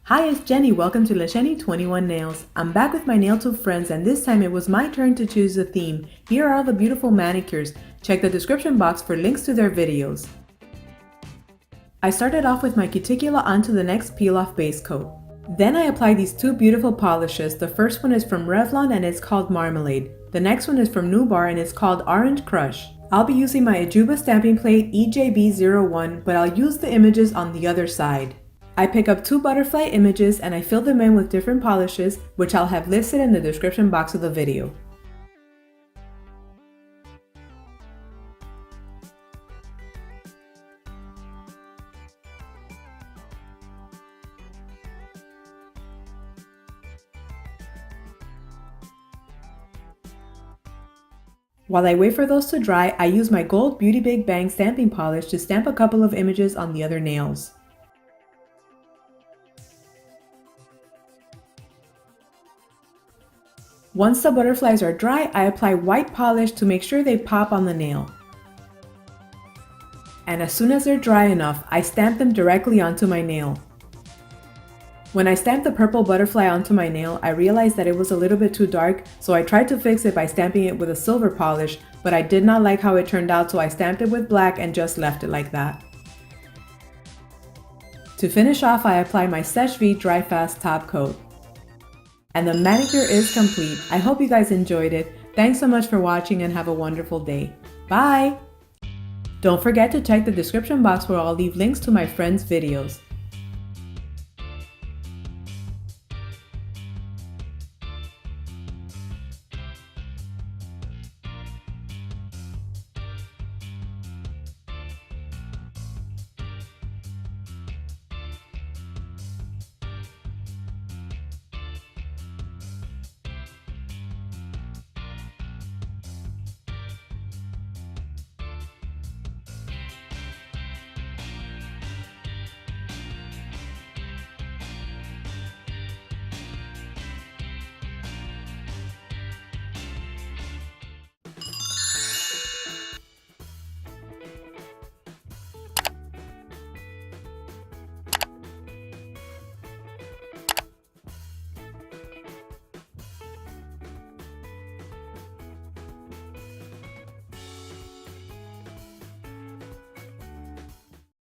Hi, it's Jenny. Welcome to LaShenny21Nails. I'm back with my NailTube friends, and this time it was my turn to choose a theme. Here are all the beautiful manicures. Check the description box for links to their videos. I started off with my Cuticula onto the next peel-off base coat. Then I applied these two beautiful polishes. The first one is from Revlon and it's called Marmalade. The next one is from Nubar and it's called Orange Crush. I'll be using my Ejiubas stamping plate EJB01, but I'll use the images on the other side. I pick up two butterfly images and I fill them in with different polishes, which I'll have listed in the description box of the video. While I wait for those to dry, I use my gold Beauty BigBang stamping polish to stamp a couple of images on the other nails. Once the butterflies are dry, I apply white polish to make sure they pop on the nail. And as soon as they're dry enough, I stamp them directly onto my nail. When I stamped the purple butterfly onto my nail, I realized that it was a little bit too dark, so I tried to fix it by stamping it with a silver polish, but I did not like how it turned out, so I stamped it with black and just left it like that. To finish off, I apply my Seche Vite Dry Fast top coat. And the manicure is complete. I hope you guys enjoyed it. Thanks so much for watching and have a wonderful day. Bye! Don't forget to check the description box where I'll leave links to my friends' videos.